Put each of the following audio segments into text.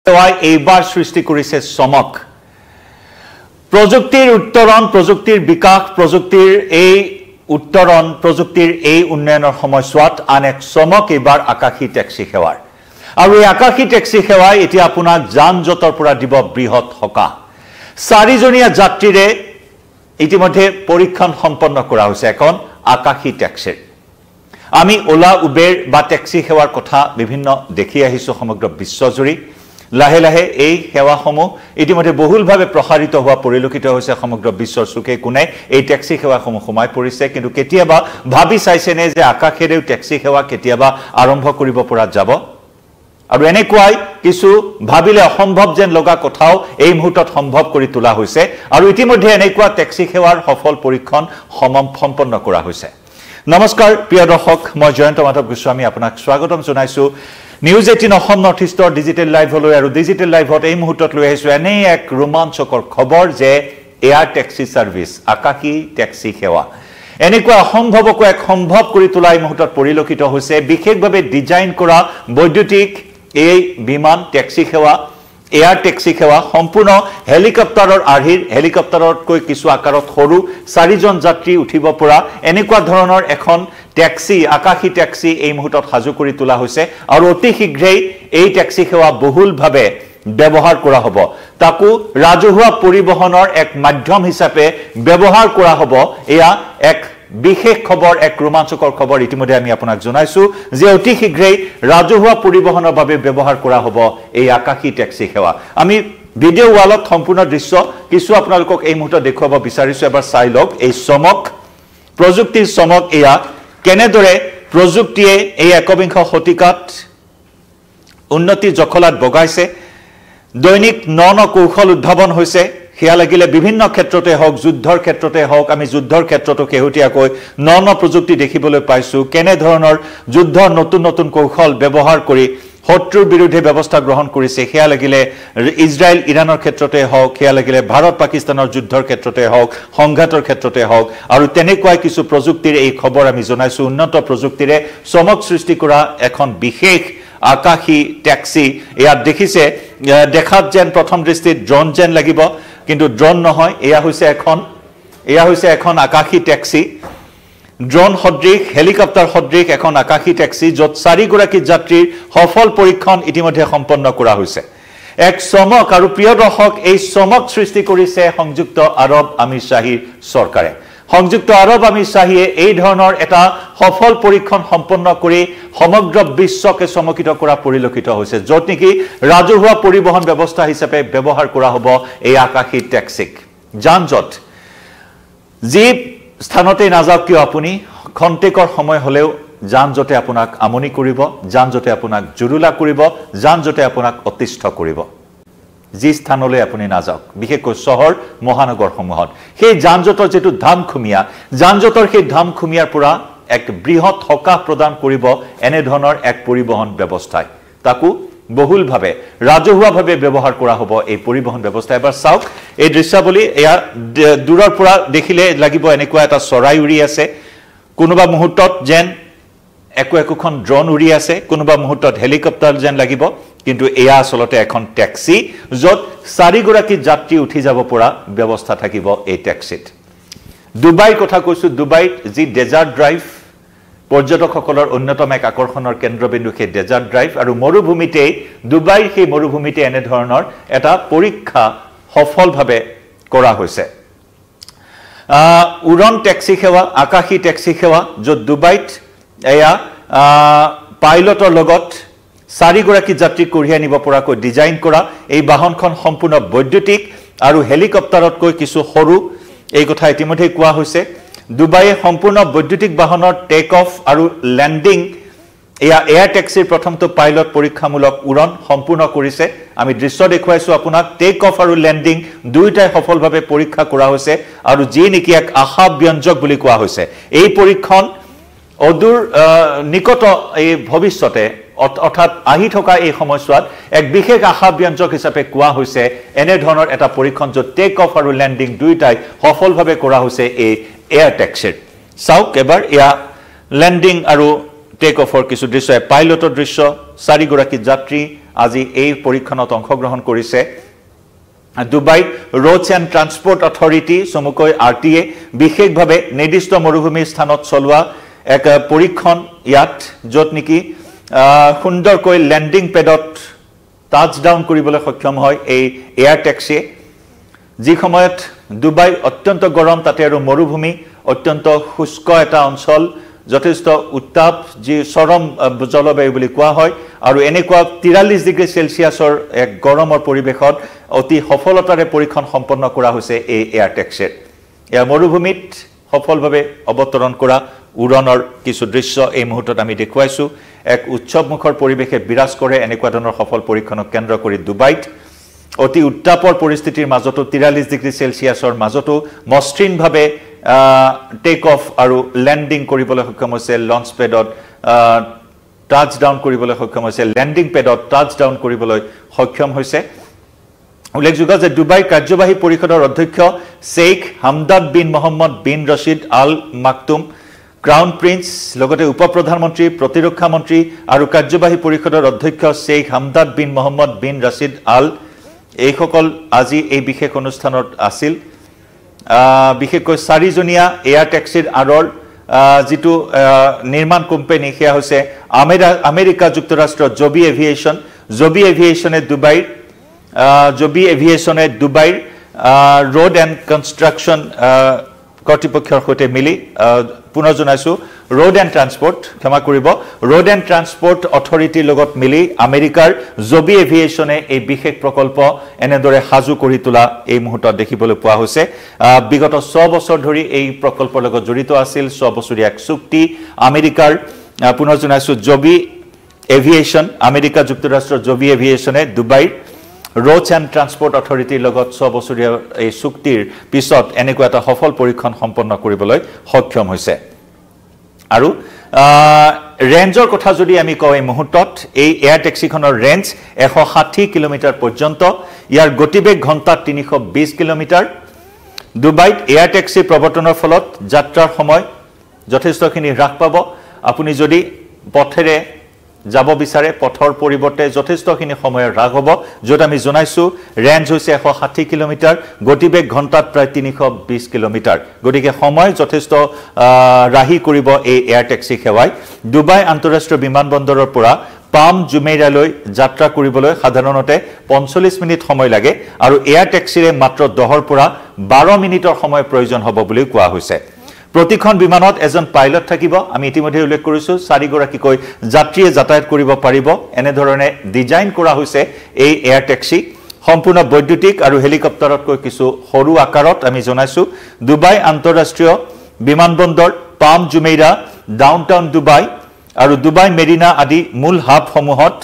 সেৱাই এইবাৰ সৃষ্টি কৰিছে চমক প্ৰযুক্তিৰ উত্তৰণ প্ৰযুক্তিৰ বিকাশ প্ৰযুক্তিৰ এই উত্তৰণ প্ৰযুক্তিৰ এই উন্নয়নৰ সময়ছোৱাত আন এক চমক এইবাৰ আকাশী টেক্সি সেৱাৰ আৰু এই আকাশী টেক্সি সেৱাই এতিয়া আপোনাক যান-জঁটৰ পৰা দিব বৃহৎ সকাহ চাৰিজনীয়া যাত্ৰীৰে ইতিমধ্যে পৰীক্ষণ সম্পন্ন কৰা হৈছে এখন আকাশী টেক্সিৰ আমি ওলা উবেৰ বা টেক্সি সেৱাৰ কথা বিভিন্ন দেখি আহিছো সমগ্ৰ বিশ্বজুৰি লাহে লাহে এই সেৱাসমূহ ইতিমধ্যে বহুলভাৱে প্ৰসাৰিত হোৱা পৰিলক্ষিত হৈছে সমগ্ৰ বিশ্বৰ চুকে কোণে এই টেক্সি সেৱাসমূহ সোমাই পৰিছে কিন্তু কেতিয়াবা ভাবি চাইছেনে যে আকাশেৰেও টেক্সি সেৱা কেতিয়াবা আৰম্ভ কৰিব পৰা যাব আৰু এনেকুৱাই কিছু ভাবিলে অসম্ভৱ যেন লগা কথাও এই মুহূৰ্তত সম্ভৱ কৰি তোলা হৈছে আৰু ইতিমধ্যে এনেকুৱা টেক্সি সেৱাৰ সফল পৰীক্ষণ সম্পন্ন কৰা হৈছে নমস্কাৰ প্ৰিয় দৰ্শক মই জয়ন্ত মাধৱ গোস্বামী আপোনাক স্বাগতম জনাইছো নিউজ 18 অসম নৰ্থ ইষ্টৰ ডিজিটেল লাইভলৈ আৰু ডিজিটেল লাইভত এই মুহূৰ্তত লৈ আহিছো এনে এক ৰোমাঞ্চকৰ খবৰ যে এয়াৰ টেক্সি সাৰ্ভিস আকাশী টেক্সি সেৱা এনেকুৱা অসম্ভৱক এক সম্ভৱ কৰি তোলা এই মুহূৰ্তত পৰিলক্ষিত হৈছে বিশেষভাৱে ডিজাইন কৰা বৈদ্যুতিক এই বিমান টেক্সি সেৱা এয়াৰ টেক্সি সেৱা সম্পূৰ্ণ হেলিকপ্টাৰৰ আৰ্হিৰ হেলিকপ্টাৰতকৈ কিছু আকাৰত সৰু চাৰিজন যাত্ৰী উঠিব পৰা এনেকুৱা ধৰণৰ এখন টেক্সি আকাশী টেক্সি এই মুহূৰ্তত সাজু কৰি তোলা হৈছে আৰু অতি শীঘ্ৰেই এই টেক্সি সেৱা বহুলভাৱে ব্যৱহাৰ কৰা হ'ব তাকো ৰাজহুৱা পৰিবহনৰ এক মাধ্যম হিচাপে ব্যৱহাৰ কৰা হ'ব এয়া এক বিশেষ খবৰ এক ৰোমাঞ্চকৰ খবৰ ইতিমধ্যে আমি আপোনাক জনাইছো যে অতি শীঘ্ৰেই ৰাজহুৱা পৰিবহনৰ বাবে ব্যৱহাৰ কৰা হ'ব এই আকাশী টেক্সি সেৱা আমি ভিডিও ৱালত সম্পূৰ্ণ দৃশ্য কিছু আপোনালোকক এই মুহূৰ্তত দেখুৱাব বিচাৰিছো এবাৰ চাই লওক এই চমক প্ৰযুক্তিৰ চমক এয়া কেনেদৰে প্ৰযুক্তিয়ে এই একবিংশ শতিকাত উন্নতি জখলাত বগাইছে দৈনিক ন কৌশল উদ্ভাৱন হৈছে হিয়া লাগিলে বিভিন্ন ক্ষেত্ৰতে হওক যুদ্ধৰ ক্ষেত্ৰতে হওক আমি যুদ্ধৰ ক্ষেত্ৰটো কেহুটিয়াকৈ ন প্ৰযুক্তি দেখিবলৈ পাইছো কেনে ধৰণৰ যুদ্ধৰ নতুন নতুন কৌশল ব্যৱহাৰ কৰি শত্ৰুৰ বিৰুদ্ধে ব্যৱস্থা গ্ৰহণ কৰিছে হিয়া লাগিলে ইজৰাইল ইৰানৰ ক্ষেত্ৰতে হওক হিয়া লাগিলে ভাৰত পাকিস্তানৰ যুদ্ধৰ ক্ষেত্ৰতে হওক সংঘাতৰ ক্ষেত্ৰতে হওক আৰু তেনেকুৱাই কিছু প্ৰযুক্তিৰ এই খবৰ আমি জনাইছো উন্নত প্ৰযুক্তিৰে চমক সৃষ্টি কৰা এখন বিশেষ আকাশী টেক্সি ইয়াত দেখিছে দেখাত যেন প্ৰথম দৃষ্টিত ড্ৰোন যেন লাগিব কিন্তু ড্ৰোন নহয় এয়া হৈছে এখন আকাশী টেক্সি ড্ৰোন সদৃশ হেলিকপ্টাৰ সদৃশ এখন আকাশী টেক্সি যত চাৰিগৰাকী যাত্ৰীৰ সফল পৰীক্ষণ ইতিমধ্যে সম্পন্ন কৰা হৈছে এক চমক আৰু প্ৰিয় দৰ্শক এই চমক সৃষ্টি কৰিছে সংযুক্ত আৰব আমিৰশ্বাহীৰ চৰকাৰে সংযুক্ত আৰব আমিৰশ্বাহীয়ে এই ধৰণৰ এটা সফল পৰীক্ষণ সম্পন্ন কৰি সমগ্ৰ বিশ্বকে চমকিত কৰা পৰিলক্ষিত হৈছে যত নেকি ৰাজহুৱা পৰিবহন ব্যৱস্থা হিচাপে ব্যৱহাৰ কৰা হ'ব এই আকাশী টেক্সিক যান-জঁট যি স্থানতে নাযাওক কিয় আপুনি খন্তেকৰ সময় হলেও যান-জঁটে আপোনাক আমনি কৰিব যান-জঁটে আপোনাক জুৰুলা কৰিব যান-জঁটে আপোনাক অতিষ্ঠ কৰিব যি স্থানলৈ আপুনি নাযাওক বিশেষকৈ চহৰ মহানগৰসমূহত সেই যান-জঁটৰ যেটো ধামখুমিয়া যান-জঁটৰ সেই ধামখুমিয়াৰ পৰা এক বৃহৎ সকাহ প্ৰদান কৰিব এনে ধৰণৰ এক পৰিবহন ব্যৱস্থাই তাকো বহুলভাৱে ৰাজহুৱাভাৱে ব্যৱহাৰ কৰা হ'ব এই পৰিবহন ব্যৱস্থা এবাৰ চাওক এই দৃশ্যাৱলী এয়া দূৰৰ পৰা দেখিলে লাগিব এনেকুৱা এটা চৰাই উৰি আছে কোনোবা মুহূৰ্তত যেন একোখন ড্ৰোন উৰি আছে কোনোবা মুহূৰ্তত হেলিকপ্টাৰ যেন লাগিব কিন্তু এয়া আসলতে এখন টেক্সি যত চাৰিগৰাকী যাত্ৰী উঠি যাব পৰা ব্যৱস্থা থাকিব এই টেক্সিত দুবাইৰ কথা কৈছো দুবাইত যি ডেজাৰ্ট ড্ৰাইভ পৰ্যটকসকলৰ অন্যতম এক আকৰ্ষণৰ কেন্দ্ৰবিন্দু সেই ডেজাৰ্ট ড্ৰাইভ আৰু মৰুভূমিতে দুবাইৰ সেই মৰুভূমিতে এনে ধৰণৰ এটা পৰীক্ষা সফলভাৱে কৰা হৈছে উৰণ টেক্সি সেৱা আকাশী টেক্সি সেৱা যত দুবাইত এয়া পাইলটৰ লগত চাৰিগৰাকী যাত্ৰী কঢ়িয়াই নিব পৰাকৈ ডিজাইন কৰা এই বাহনখন সম্পূৰ্ণ বৈদ্যুতিক আৰু হেলিকপ্টাৰতকৈ কিছু সৰু এই কথা ইতিমধ্যে কোৱা হৈছে দুবাইয়ে সম্পূৰ্ণ বৈদ্যুতিক বাহনৰ টেক অফ আৰু ল্যান্ডিং এয়াৰ টেক্সিৰ প্ৰথমটো পাইলট পৰীক্ষামূলক উৰণ সম্পূৰ্ণ কৰিছে আমি দৃশ্য দেখুৱাইছো আপোনাক টেক অফ আৰু ল্যান্ডিং দুইটাই সফলভাৱে পৰীক্ষা কৰা হৈছে আৰু যি নেকি এক আশাব্যঞ্জক বুলি কোৱা হৈছে এই পৰীক্ষণ অদূৰ নিকট এই ভৱিষ্যতে অৰ্থাৎ আহি থকা এই সময়ছোৱাত এক বিশেষ আশাব্যঞ্জক হিচাপে কোৱা হৈছে এনে ধৰণৰ এটা পৰীক্ষণ যত টেক অফ আৰু ল্যান্ডিং দুইটাই সফলভাৱে কৰা হৈছে এই এয়াৰ টেক্সিৰ চাওক এবাৰ এয়া ল্যান্ডিং আৰু টেক অফৰ কিছু দৃশ্য পাইলটৰ দৃশ্য চাৰিগৰাকী যাত্ৰী আজি এই পৰীক্ষণত অংশগ্ৰহণ কৰিছে Dubai roads and transport authority চমুকৈ RTA বিশেষভাৱে নিৰ্দিষ্ট মৰুভূমিৰ স্থানত চলোৱা এক পৰীক্ষণ ইয়াত য'ত নেকি সুন্দৰকৈ লেণ্ডিং পেডত টাচ ডাউন কৰিবলৈ সক্ষম হয় এই এয়াৰ টেক্সিয়ে যি সময়ত দুবাই অত্যন্ত গৰম তাতে আৰু মৰুভূমি অত্যন্ত শুষ্ক এটা অঞ্চল যথেষ্ট উত্তাপ যি চৰম জলবায়ু বুলি কোৱা হয় আৰু এনেকুৱা 43 ডিগ্ৰী সেলসিয়াছৰ এক গৰমৰ পৰিৱেশত অতি সফলতাৰে পৰীক্ষণ সম্পন্ন কৰা হৈছে এই এয়াৰ টেক্সিৰ এয়া মৰুভূমিত সফলভাৱে অৱতৰণ কৰা উৰণৰ কিছু দৃশ্য এই মুহূৰ্তত আমি দেখুৱাইছো এক উৎসৱমুখৰ পৰিৱেশে বিৰাজ কৰে এনেকুৱা ধৰণৰ সফল পৰীক্ষণক কেন্দ্ৰ কৰি দুবাইত অতি উত্তাপৰ পৰিস্থিতিৰ মাজতো 43 ডিগ্ৰী সেলসিয়াছৰ মাজতো মসৃণভাৱে টেক অফ আৰু ল্যান্ডিং কৰিবলৈ সক্ষম হৈছে লঞ্চ পেডত টাচ ডাউন কৰিবলৈ সক্ষম হৈছে ল্যান্ডিং পেডত টাচ ডাউন কৰিবলৈ সক্ষম হৈছে উল্লেখযোগ্য যে দুবাই কাৰ্যবাহী পৰিষদৰ অধ্যক্ষ শেখ হামদাদ বিন মোহাম্মদ বিন ৰশিদ আল মাকতুম ক্ৰাউন প্ৰিন্স লগতে উপপ্ৰধানমন্ত্ৰী প্ৰতিৰক্ষা মন্ত্ৰী আৰু কাৰ্যবাহী পৰিষদৰ অধ্যক্ষ শেখ হামদাদ বিন মোহাম্মদ বিন ৰশিদ আল এইসকল আজি এই বিশেষ অনুষ্ঠানত আছিল বিশেষকৈ চাৰিজনীয়া এয়াৰ টেক্সিৰ আৰৰ যেটো নিৰ্মাণ কোম্পানী সেয়া হৈছে আমেৰিকা যুক্তৰাষ্ট্ৰ জবি এভিয়েশনে দুবাইৰ ৰোড এণ্ড কনষ্ট্ৰাকচন কৰ্তৃপক্ষৰ সৈতে মিলি পুনৰ জনাইছো ৰোড এণ্ড ট্ৰান্সপৰ্ট অথৰিটিৰ লগত মিলি আমেৰিকাৰ জবি এভিয়েশনে এই বিশেষ প্ৰকল্প এনেদৰে হাজু কৰি তোলা এই মুহূৰ্তত দেখিবলৈ পোৱা হৈছে বিগত 6 বছৰ ধৰি এই প্ৰকল্পৰ লগত জড়িত আছিল 6 বছৰীয়া এক চুক্তি আমেৰিকাৰ পুনৰ জনাইছো জবি এভিয়েশন আমেৰিকা যুক্তৰাষ্ট্ৰৰ জবি এভিয়েশনে দুবাইৰ ৰোডছ এণ্ড ট্ৰান্সপৰ্ট অথৰিটিৰ লগত 6 বছৰীয়া এই চুক্তিৰ পিছত এনেকুৱা এটা সফল পৰীক্ষণ সম্পন্ন কৰিবলৈ সক্ষম হৈছে আৰু ৰেঞ্জৰ কথা যদি আমি কওঁ এই মুহূৰ্তত এই এয়াৰ টেক্সিখনৰ ৰেঞ্জ 160 কিলোমিটাৰ পৰ্যন্ত ইয়াৰ গতিবেগ ঘণ্টাত 320 কিলোমিটাৰ দুবাইত এয়াৰ টেক্সি প্ৰৱৰ্তনৰ ফলত যাত্ৰাৰ সময় যথেষ্টখিনি হ্ৰাস পাব আপুনি যদি পথেৰে যাব বিচাৰে পথৰ পৰিৱৰ্তে যথেষ্টখিনি সময় হ্ৰাস হ'ব যত আমি জনাইছো ৰেঞ্জ হৈছে 160 কিলোমিটাৰ গতিবেগ ঘণ্টাত প্ৰায় 320 কিলোমিটাৰ গতিকে সময় যথেষ্ট ৰাহি কৰিব এই এয়াৰ টেক্সি সেৱাই দুবাই আন্তঃৰাষ্ট্ৰীয় বিমানবন্দৰৰ পৰা পাম জুমেইৰালৈ যাত্ৰা কৰিবলৈ সাধাৰণতে 45 মিনিট সময় লাগে আৰু এয়াৰ টেক্সিৰে মাত্ৰ 10 পৰা 12 মিনিটৰ সময় প্ৰয়োজন হ'ব বুলি কোৱা হৈছে প্ৰতিখন বিমানত এজন পাইলট থাকিব আমি ইতিমধ্যে উল্লেখ কৰিছো 4 গৰাকীকৈ যাত্ৰীয়ে যাতায়াত কৰিব পাৰিব এনে ধৰণে ডিজাইন কৰা হৈছে এই এয়াৰ টেক্সি সম্পূৰ্ণ বৈদ্যুতিক আৰু হেলিকপ্টাৰতকৈ কিছু সৰু আকাৰত আমি জনাইছো দুবাই আন্তঃৰাষ্ট্ৰীয় বিমানবন্দৰ পাম জুমেইৰা ডাউনটাউন দুবাই আৰু দুবাই মেৰিনা আদি মূল হাবসমূহত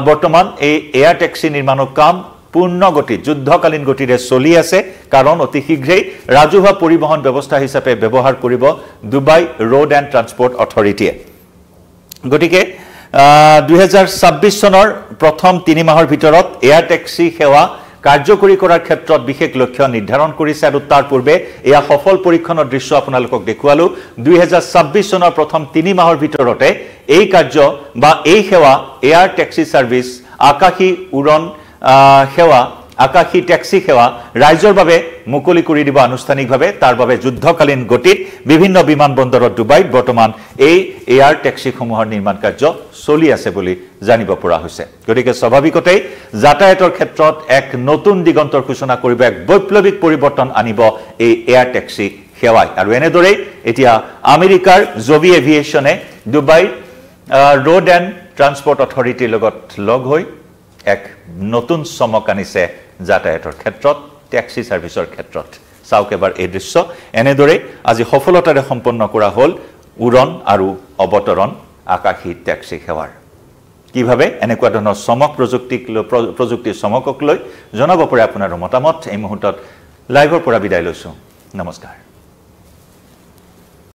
বৰ্তমান এই এয়াৰ টেক্সি নিৰ্মাণৰ কাম পূৰ্ণ গতি যুদ্ধকালীন গতিৰে চলি আছে কাৰণ অতি শীঘ্ৰেই ৰাজহুৱা পৰিবহণ ব্যৱস্থা হিচাপে ব্যৱহাৰ কৰিব দুবাই ৰোড এণ্ড ট্ৰান্সপৰ্ট অথৰিটিয়ে গতিকে 2026 চনৰ প্ৰথম 3 মাহৰ ভিতৰত এয়াৰ টেক্সি সেৱা কাৰ্যকৰী কৰাৰ ক্ষেত্ৰত বিশেষ লক্ষ্য নিৰ্ধাৰণ কৰিছে আৰু তাৰ পূৰ্বে এয়া সফল পৰীক্ষণৰ দৃশ্য আপোনালোকক দেখুৱালো 2026 চনৰ প্ৰথম 3 মাহৰ ভিতৰতে এই কাৰ্য বা এই সেৱা এয়াৰ টেক্সি সাৰ্ভিস আকাশী উৰণ সেৱা আকাশী টেক্সি সেৱা ৰাইজৰ বাবে মুকলি কৰি দিব আনুষ্ঠানিকভাৱে তাৰ বাবে যুদ্ধকালীন গতিত বিভিন্ন বিমানবন্দৰত দুবাইত বৰ্তমান এই এয়াৰ টেক্সিসমূহৰ নিৰ্মাণ কাৰ্য চলি আছে বুলি জানিব পৰা হৈছে গতিকে স্বাভাৱিকতেই যাতায়াতৰ ক্ষেত্ৰত এক নতুন দিগন্তৰ সূচনা কৰিব এক বৈপ্লৱিক পৰিৱৰ্তন আনিব এই এয়াৰ টেক্সি সেৱাই আৰু এনেদৰে এতিয়া আমেৰিকাৰ জবি এভিয়েশনে দুবাই ৰোড এণ্ড ট্ৰান্সপৰ্ট অথৰিটিৰ লগত লগ হৈ এক নতুন চমক আনিছে যাতায়াতৰ ক্ষেত্ৰত টেক্সি সাৰ্ভিসৰ ক্ষেত্ৰত চাওক এবাৰ এই দৃশ্য এনেদৰে আজি সফলতাৰে সম্পন্ন কৰা হ'ল উৰণ আৰু অৱতৰণ আকাশী টেক্সি সেৱাৰ কিভাৱে এনেকুৱা ধৰণৰ চমক প্ৰযুক্তিৰ চমকক লৈ জনাব পাৰে আপোনাৰ মতামত এই মুহূৰ্তত লাইভৰ পৰা বিদায় লৈছো নমস্কাৰ